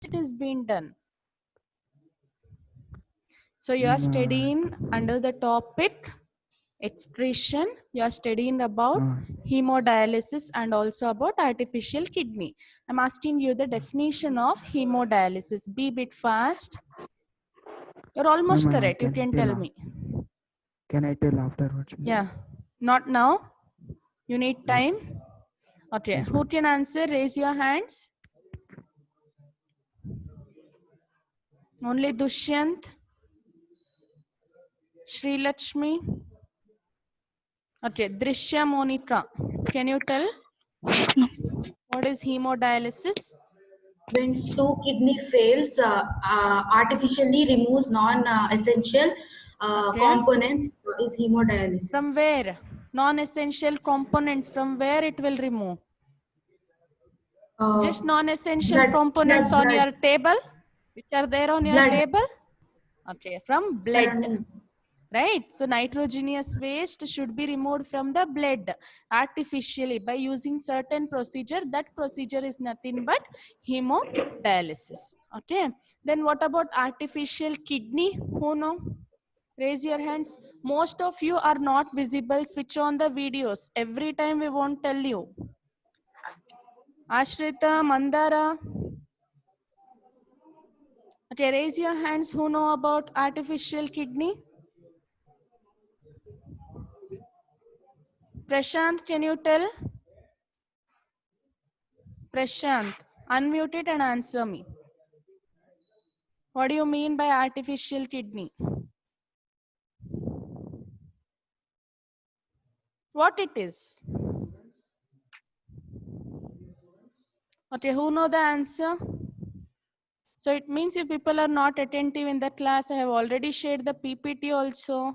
it is being done. So you are studying under the topic excretion. You are studying about hemodialysis and also about artificial kidney. I'm asking you the definition of hemodialysis. Be a bit fast. You're almost correct. You can tell me. Can I tell afterwards? Yeah. Not now. You need time. Okay. Yes, Who can answer? Raise your hands. Only Dushyant. Sri Lakshmi. Okay. Drishya Monica. Can you tell what is hemodialysis? When two kidney fails, artificially removes non-essential components is hemodialysis. From where? Non-essential components. From where it will remove? Just non-essential components on your table, which are there on your table. Okay, from blood. Right, so nitrogenous waste should be removed from the blood artificially by using certain procedure. That procedure is nothing but hemodialysis. Okay, then what about artificial kidney? Who know? Raise your hands. Most of you are not visible. Switch on the videos. Every time we won't tell you. Ashrita, Mandara. Okay, raise your hands who know about artificial kidney. Prashant, can you tell? Prashant, unmute it and answer me. What do you mean by artificial kidney? What it is? Okay, who know the answer? So it means if people are not attentive in the class, I have already shared the PPT also.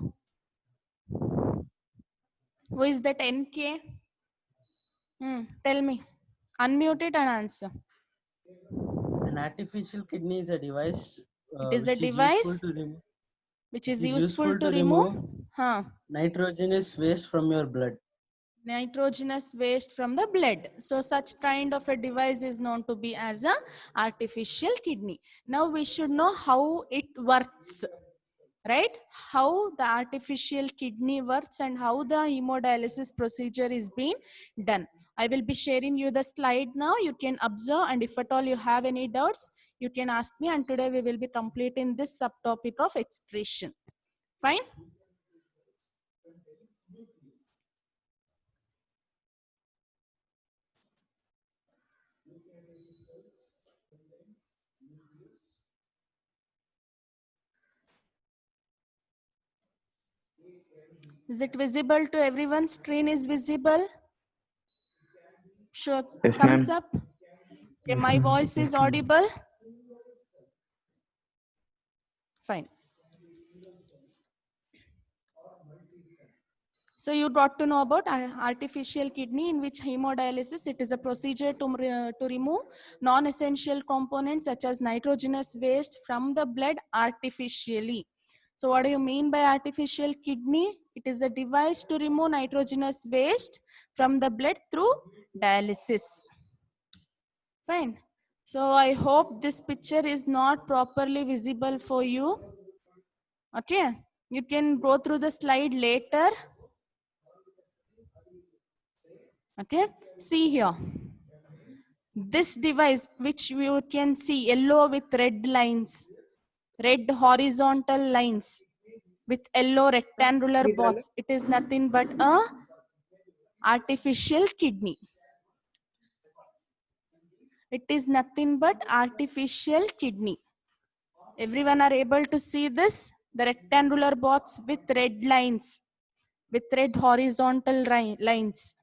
Who is that NK? Tell me. Unmute it and answer. An artificial kidney is a device. It is a device which is useful to remove nitrogenous waste from your blood. Nitrogenous waste from the blood. So such kind of a device is known to be as a artificial kidney. Now we should know how it works, right? How the artificial kidney works and how the hemodialysis procedure is being done. I will be sharing you the slide now. You can observe, and if at all you have any doubts, you can ask me, and today we will be completing this subtopic of excretion. Fine? Is it visible to everyone? Screen is visible? Sure. Yes, Thumbs ma'am. up. Okay, my voice is audible? Fine. So you got to know about artificial kidney, in which hemodialysis, it is a procedure to remove non-essential components such as nitrogenous waste from the blood artificially. So what do you mean by artificial kidney? It is a device to remove nitrogenous waste from the blood through dialysis. Fine. So I hope this picture is not properly visible for you. Okay. You can go through the slide later. Okay, see here. This device, which you can see yellow with red lines, red horizontal lines with yellow rectangular box, it is nothing but a artificial kidney. It is nothing but artificial kidney. Everyone are able to see this? The rectangular box with red lines, with red horizontal lines.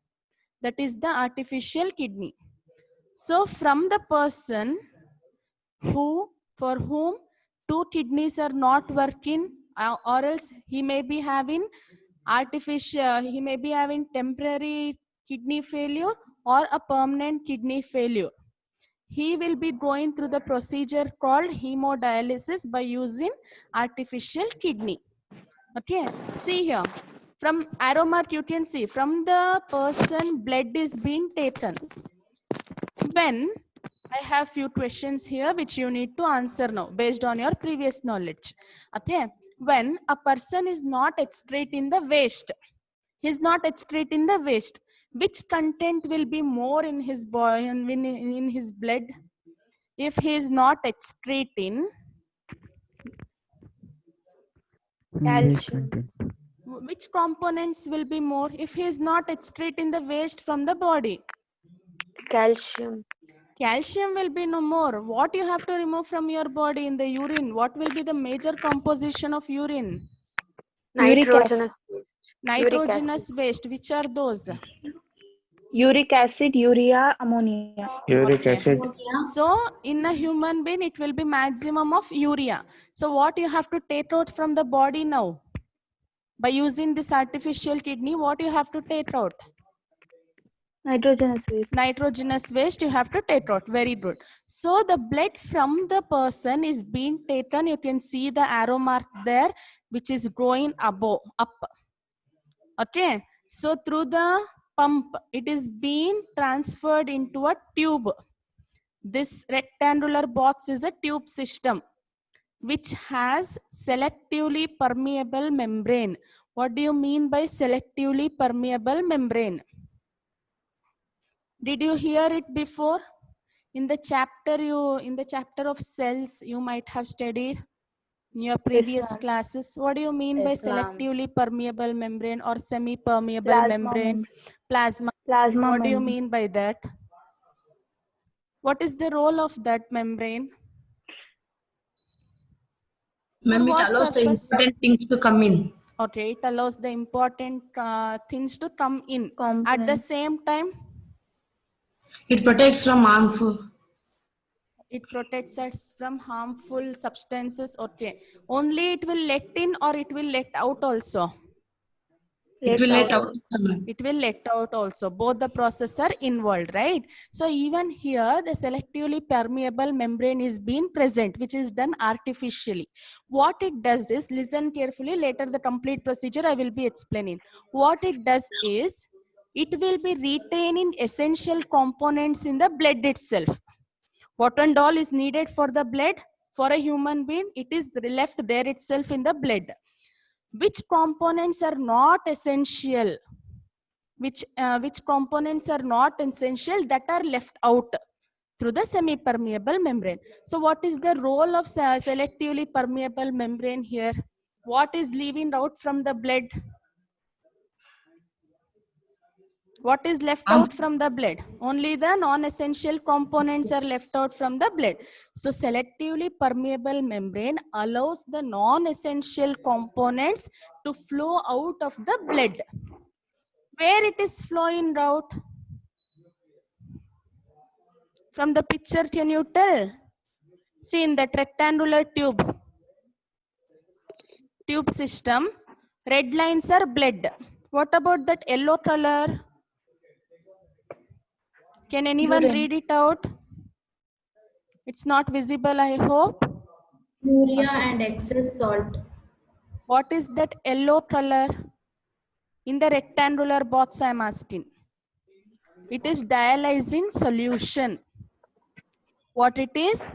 That is the artificial kidney. So from the person for whom two kidneys are not working, or else he may be having he may be having temporary kidney failure or a permanent kidney failure. He will be going through the procedure called hemodialysis by using artificial kidney. Okay, see here. From arrow mark you can see, from the person blood is being taken. When I have few questions here which you need to answer now based on your previous knowledge. Okay. When a person is not excreting the waste, he is not excreting the waste, which content will be more in his body, in his blood? If he is not excreting, Waste Calcium. content. which components will be more if he is not excreting the waste from the body? Calcium. Calcium will be no more. What you have to remove from your body in the urine? What will be the major composition of urine? Nitrogenous waste. Uric Nitrogenous waste. Which are those? Uric acid, urea, ammonia. Uric Okay. acid. So in a human being, it will be maximum of urea. So what you have to take out from the body now? By using this artificial kidney, what you have to take out? Nitrogenous waste. Nitrogenous waste you have to take out. Very good. So the blood from the person is being taken. You can see the arrow mark there, which is going above, up. Okay. So through the pump, it is being transferred into a tube. This rectangular box is a tube system which has selectively permeable membrane. What do you mean by selectively permeable membrane? Did you hear it before? In the chapter of cells, you might have studied in your previous ma'am. classes. What do you mean by Yes, ma'am. selectively permeable membrane or semi-permeable Plasma membrane? membrane. Plasma. Plasma What do you membrane. mean by that? What is the role of that membrane? Ma'am, For it what allows the purpose? important things to come in. Okay, it allows the important things to come in. At the Components. same time, It protects from harmful. it protects us from harmful substances. Okay, only it will let in or it will let out also? It will let out. It will let out also. Both the processes are involved, right? So even here, the selectively permeable membrane is being present, which is done artificially. What it does is, listen carefully, later the complete procedure I will be explaining. What it does is, it will be retaining essential components in the blood itself. What and all is needed for the blood? For a human being, it is left there itself in the blood. Which components are not essential? Which components are not essential that are left out through the semi-permeable membrane? So what is the role of selectively permeable membrane here? What is leaving out from the blood? What is left out from the blood? Only the non-essential components are left out from the blood. So selectively permeable membrane allows the non-essential components to flow out of the blood. Where it is flowing out? From the picture, can you tell? See, in that rectangular tube system, red lines are blood. What about that yellow color? Can anyone Urine. read it out? It's not visible, I hope. Urea and excess salt. What is that yellow color? In the rectangular box I am asking. It is dialyzing solution. What it is?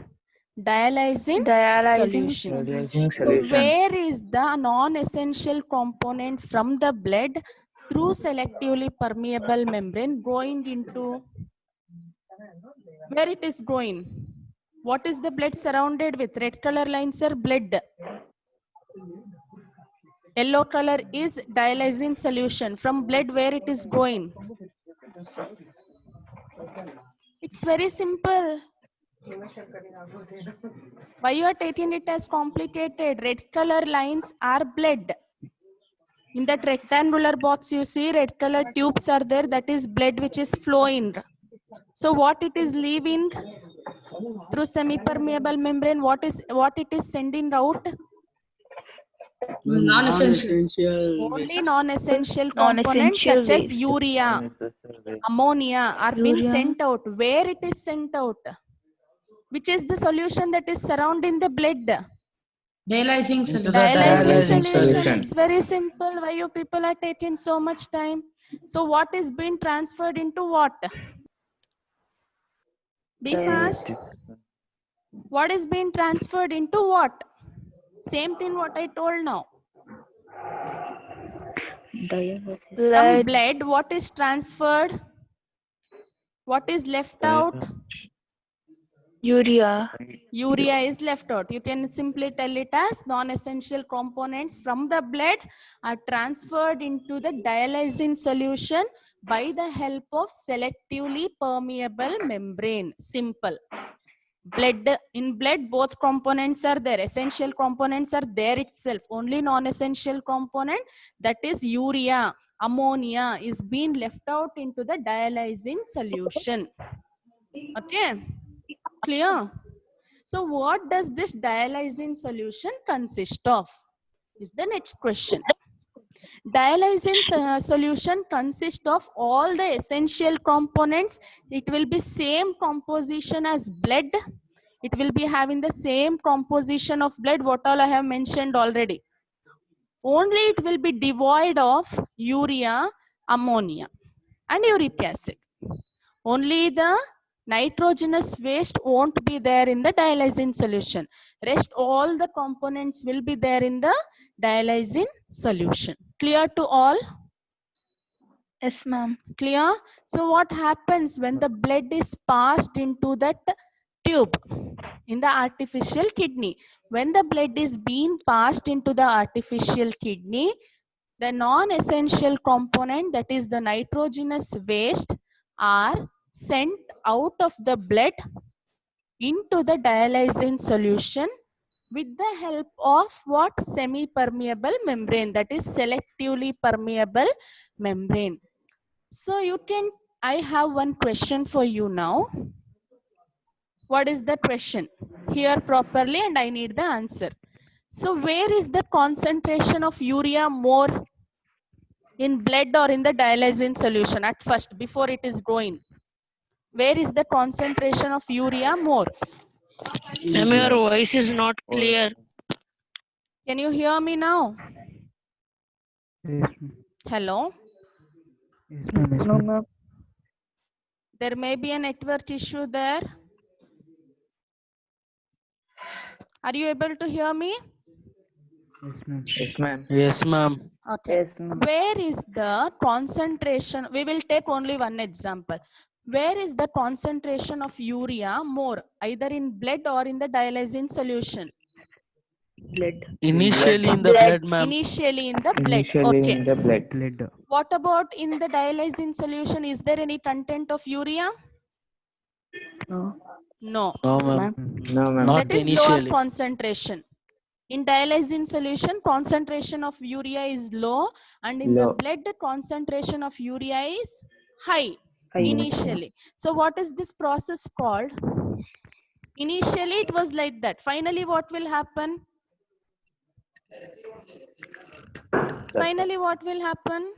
Dialyzing solution. Dialyzing So solution. where is the non-essential component from the blood through selectively permeable membrane going into? Where it is going? What is the blood surrounded with? Red color lines are blood. Yellow color is dialyzing solution. From blood, where it is going? It's very simple. Why you are taking it as complicated? Red color lines are blood. In that rectangular box, you see red color tubes are there. That is blood which is flowing. So what it is leaving through semi-permeable membrane? What it is sending out? Non-essential Only waste. non-essential components Non-essential such as waste. urea, ammonia are being Urea. sent out. Where it is sent out? Which is the solution that is surrounding the blood? Dialyzing solution. Dialyzing solution. solution. It's very simple. Why you people are taking so much time? So what is being transferred into what? Be fast. What is being transferred into what? Same thing what I told now. From Blood. blood, what is transferred? What is left out? Urea. Urea is left out. You can simply tell it as non-essential components from the blood are transferred into the dialysine solution by the help of selectively permeable membrane. Simple. In blood, both components are there. Essential components are there itself. Only non-essential component, that is urea, ammonia, is being left out into the dialysine solution. Okay, clear? So what does this dialysine solution consist of? Is the next question. Dialysine solution consists of all the essential components. It will be same composition as blood. It will be having the same composition of blood, what all I have mentioned already. Only it will be devoid of urea, ammonia and uric acid. Only the nitrogenous waste won't be there in the dialysine solution. Rest all the components will be there in the dialysine solution. Clear to all? Yes, ma'am. Clear? So what happens when the blood is passed into that tube in the artificial kidney? When the blood is being passed into the artificial kidney, the non-essential component, that is the nitrogenous waste, are sent out of the blood into the dialysine solution with the help of what? Semi-permeable membrane, that is selectively permeable membrane. So I have one question for you now. What is the question? Hear properly and I need the answer. So where is the concentration of urea more? In blood or in the dialysine solution at first, before it is going? Where is the concentration of urea more? Ma'am, your voice is not clear. Can you hear me now? Yes, ma'am. Hello? Yes, ma'am. Yes, No, ma'am. ma'am. There may be a network issue there. Are you able to hear me? Yes, ma'am. Yes, ma'am. Yes, ma'am. Okay. Yes, ma'am. Where is the concentration? We will take only one example. Where is the concentration of urea more? Either in blood or in the dialysine solution? Blood. Initially in the Blood. blood, ma'am. Initially in the blood. Initially Okay. in the blood. Blood. What about in the dialysine solution? Is there any content of urea? No. No. No, ma'am. No, ma'am. Not That is lower initially. concentration. In dialysine solution, concentration of urea is low, and in the Low. blood, concentration of urea is high High. initially. So what is this process called? Initially it was like that. Finally what will happen? Finally what will happen?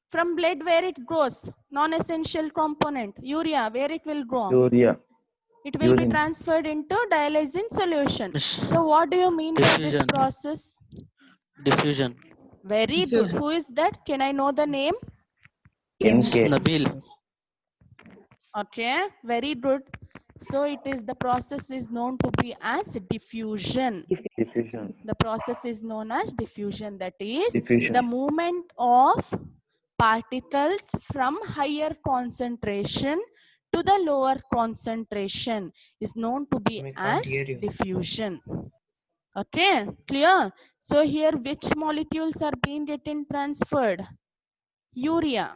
From blood, where it goes? Non-essential component, urea, where it will go? Urea. It will be Urine. transferred into dialysine solution. Miss, So what do you mean by this diffusion. process? Diffusion. Very good. Diffusion. Who is that? Can I know the name? Miss MK. Nabil. Okay, very good. So it is, the process is known to be as diffusion. Diffusion. The process is known as diffusion. That is Diffusion. the movement of particles from higher concentration to the lower concentration is known to be as diffusion. Okay, clear? So here which molecules are being getting transferred? Urea.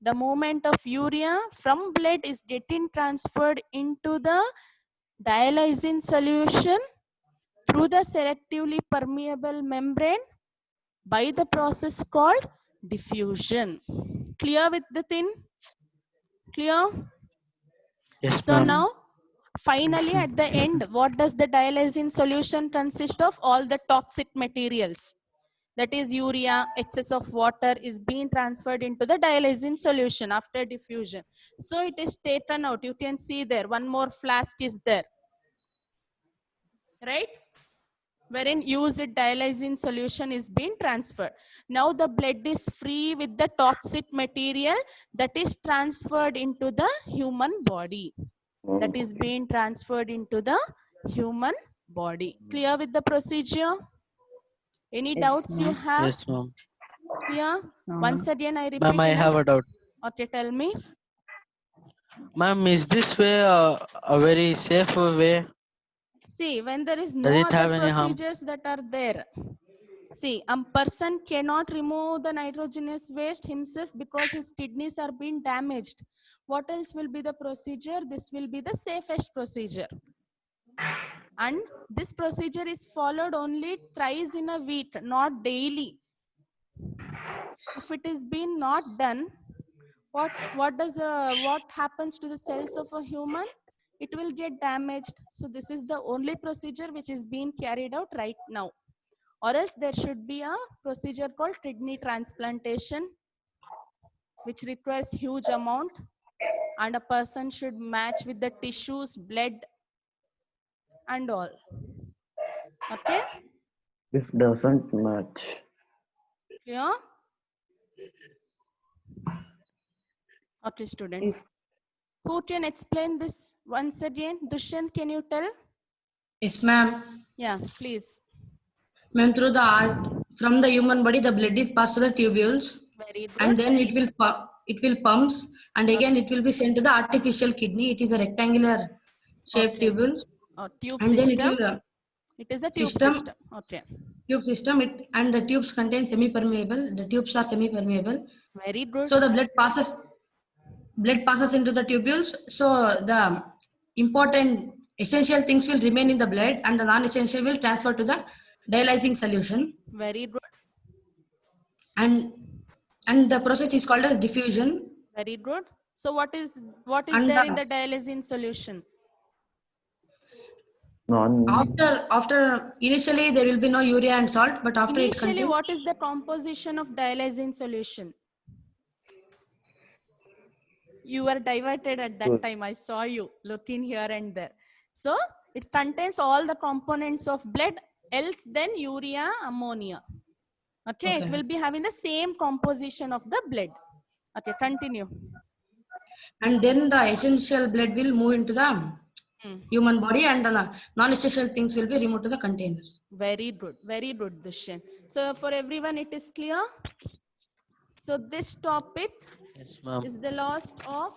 The movement of urea from blood is getting transferred into the dialysine solution through the selectively permeable membrane by the process called diffusion. Clear with the thing? Clear? Yes, So ma'am. now, finally at the end, what does the dialysine solution consist of? All the toxic materials. That is urea, excess of water is being transferred into the dialysine solution after diffusion. So it is taken out. You can see there, one more flask is there. Right? wherein used dialysine solution is being transferred. Now the blood is free with the toxic material that is transferred into the human body. That is being transferred into the human body. Clear with the procedure? Any Yes, doubts you ma'am. have? Yes, ma'am. Clear? Once again I repeat. Ma'am, I have a doubt. Okay, tell me. Ma'am, is this way a very safe way? See, when there is Does no it other have any harm? procedures that are there, see, a person cannot remove the nitrogenous waste himself because his kidneys are being damaged. What else will be the procedure? This will be the safest procedure. And this procedure is followed only thrice in a week, not daily. If it is being not done, what happens to the cells of a human? It will get damaged. So this is the only procedure which is being carried out right now. Or else there should be a procedure called kidney transplantation, which requires huge amount, and a person should match with the tissues, blood, and all. Okay? If doesn't match. Clear? Okay, students. Who can explain this once again? Dushyant, can you tell? Yes, ma'am. Yeah, please. Ma'am, through the heart, from the human body, the blood is passed to the tubules, Very good. and then it will pumps, and again it will be sent to the artificial kidney. It is a rectangular shaped Okay. tubule, Tube and then system. it will It is a tube system. system. Okay. Tube system. And the tubes contain semi-permeable. The tubes are semi-permeable. Very good. So the blood passes into the tubules. So the important essential things will remain in the blood, and the non-essential will transfer to the dialysing solution. Very good. And the process is called as diffusion. Very good. So what is And there in the dialysine solution? After initially there will be no urea and salt, but after Initially, it contains. what is the composition of dialysine solution? You were diverted at that time. I saw you looking here and there. So it contains all the components of blood, else then urea, ammonia. Okay, it will be having the same composition of the blood. Okay, continue. And then the essential blood will move into the human body, and the non-essential things will be removed to the containers. Very good, Dushyant. So for everyone, it is clear. So this topic is the last of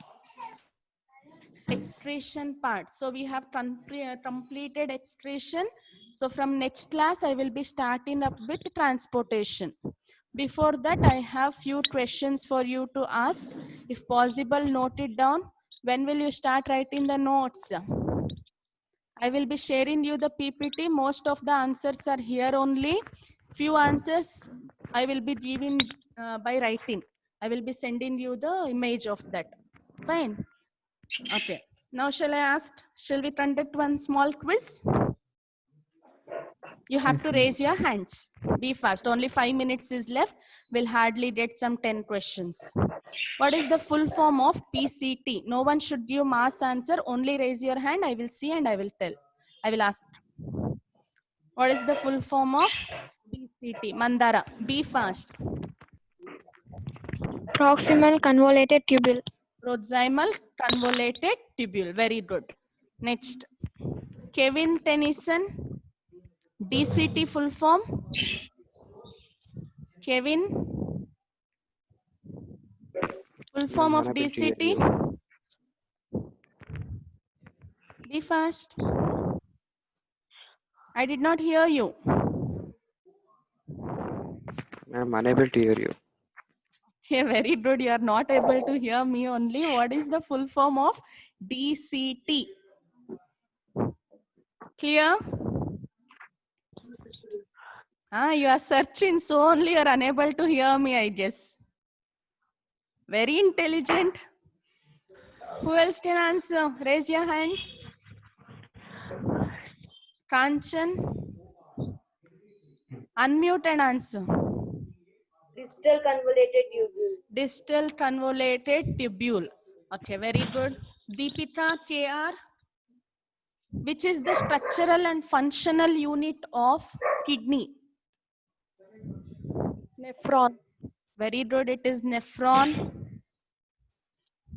excretion part. So we have completed excretion. So from next class, I will be starting up with transportation. Before that, I have few questions for you to ask. If possible, note it down. When will you start writing the notes? I will be sharing you the PPT. Most of the answers are here only. Few answers I will be giving by writing. I will be sending you the image of that. Fine. Okay. Now shall we conduct one small quiz? You have to raise your hands. Be fast. Only 5 minutes is left. We'll hardly get some 10 questions. What is the full form of PCT? No one should give mass answer. Only raise your hand. I will see and I will tell. I will ask. What is the full form of PCT? Mandara, be fast. Proximal convoluted tubule. Proximal convoluted tubule. Very good. Next. Kevin Tennyson. DCT full form. Kevin. Full form of DCT. Be fast. I did not hear you. I'm unable to hear you. Okay, very good. You are not able to hear me only. What is the full form of DCT? Clear? You are searching, so only you are unable to hear me, I guess. Very intelligent. Who else can answer? Raise your hands. Kanchan. Unmute and answer. Distal convoluted tubule. Distal convoluted tubule. Okay, very good. Deepika, KR. Which is the structural and functional unit of kidney? Nephron. Very good, it is nephron.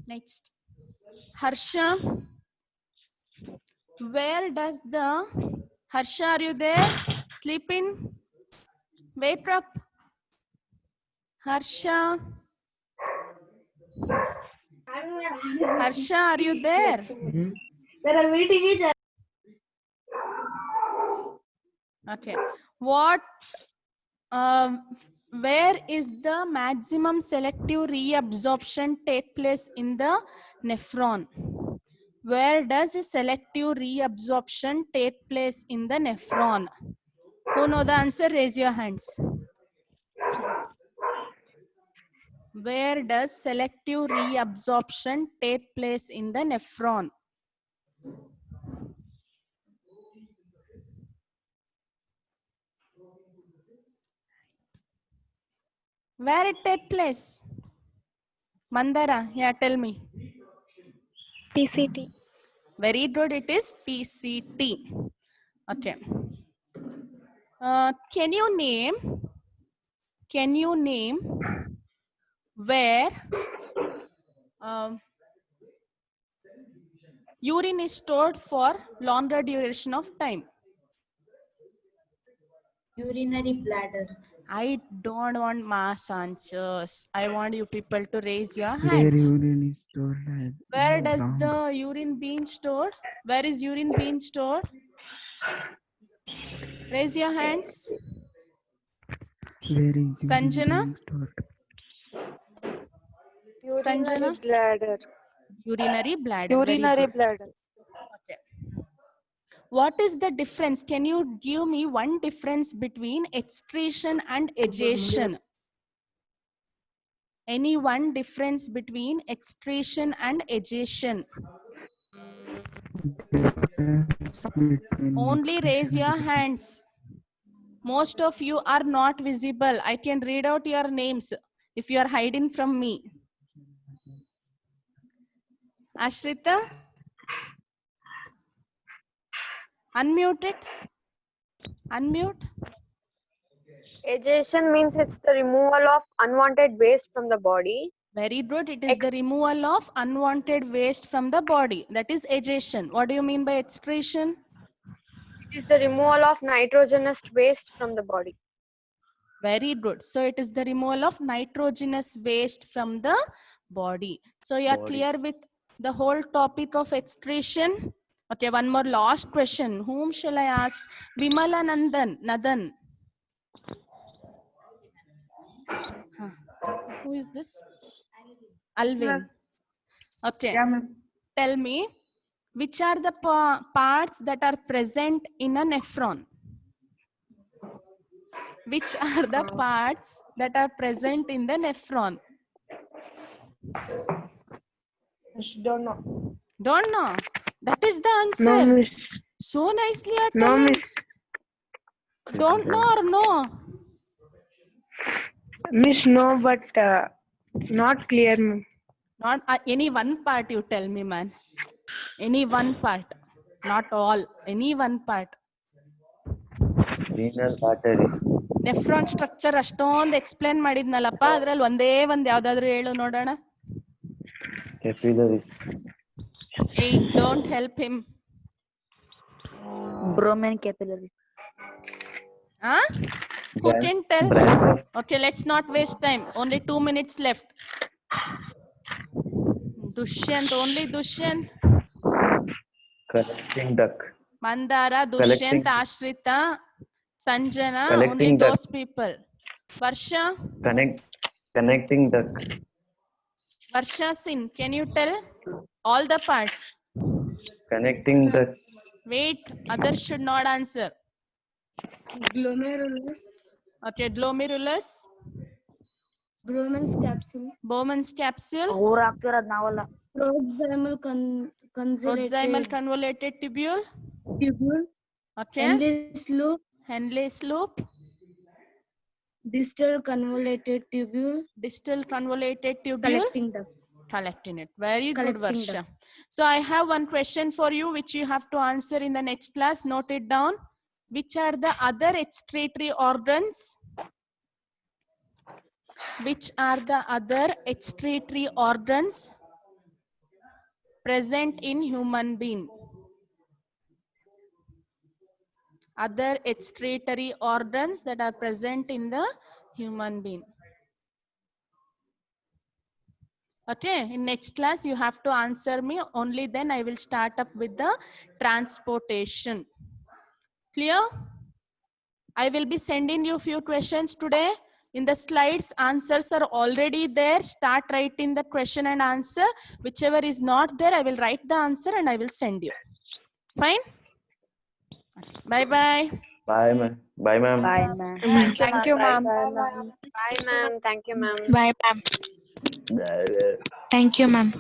Next. Harsha. Where does the... Harsha, are you there? Sleeping? Wake up. Harsha. Harsha, are you there? Okay. What, where is the maximum selective reabsorption take place in the nephron? Where does a selective reabsorption take place in the nephron? Who know the answer? Raise your hands. Where does selective reabsorption take place in the nephron? Where it take place? Mandara, yeah, tell me. PCT. Very good, it is PCT. Okay. Can you name where urine is stored for longer duration of time? Urinary bladder. I don't want mass answers. I want you people to raise your Where hands. urine is stored as Where in does ground. the urine being stored? Where is urine being stored? Raise your hands. Where is urine Sanjana? being stored? Sanjana? Bladder. Urinary bladder. Very Urinary good. bladder. Okay. What is the difference? Can you give me one difference between excretion and egestion? Any one difference between excretion and egestion? Difference between Only raise excretion your and hands. Most of you are not visible. I can read out your names if you are hiding from me. Ashrita? Unmute it. Unmute. Egestion means it's the removal of unwanted waste from the body. Very good. It is the removal of unwanted waste from the body. That is egestion. What do you mean by excretion? It is the removal of nitrogenous waste from the body. Very good. So it is the removal of nitrogenous waste from the body. So you are clear with the whole topic of excretion? Okay, one more last question. Whom shall I ask? Vimala Nadan. Huh. Who is this? Alvin. Okay. Tell me, which are the parts that are present in a nephron? Which are the parts that are present in the nephron? Don't know. Don't know. That is the answer. No, miss. So nicely you are No, telling. miss. Don't know or no? Miss, no, but not clear, ma'am. Not any one part you tell me, man. Any one part. Not all. Any one part. Renal artery. Nephron structure ಅಷ್ಟೊಂದು explain ಮಾಡಿದ್ನಲ್ಲಪ್ಪ, ಅದ್ರಲ್ಲಿ ಒಂದೇ ಒಂದ್ ಯಾವ್ದಾದ್ರು ಹೇಳು ನೋಡೋಣ. Capillaries. Hey, don't help him. Bromine capillary. Huh? Who can tell? Okay, let's not waste time. Only 2 minutes left. Dushyant, only Dushyant. Collecting duct. Mandara, Dushyant, Ashrita, Sanjana, only those people. Varsha? Connecting duct. Varsha Sin, can you tell all the parts? Connecting duct. Wait, others should not answer. Glomerulus. Okay, glomerulus. Bowman's capsule. Bowman's capsule. Proximal Proximal convoluted tubule. Okay. Henle's loop. Henle's loop. Distal convoluted tubule. Distal convoluted tubule. Collecting duct. Collecting it. Very good, Collecting Varsha. So I have one question for you, which you have to answer in the next class. Note it down. Which are the other excretory organs? Which are the other excretory organs present in human being? Other excretory organs that are present in the human being. Okay, in next class you have to answer me, only then I will start up with the transportation. Clear? I will be sending you few questions today. In the slides, answers are already there. Start writing the question and answer. Whichever is not there, I will write the answer and I will send you. Fine? Bye-bye. Bye, ma'am. Bye, ma'am. Bye, ma'am. Thank you, ma'am. Bye, ma'am. Bye, ma'am. Thank you, ma'am. Bye, ma'am. Bye. Thank you, ma'am.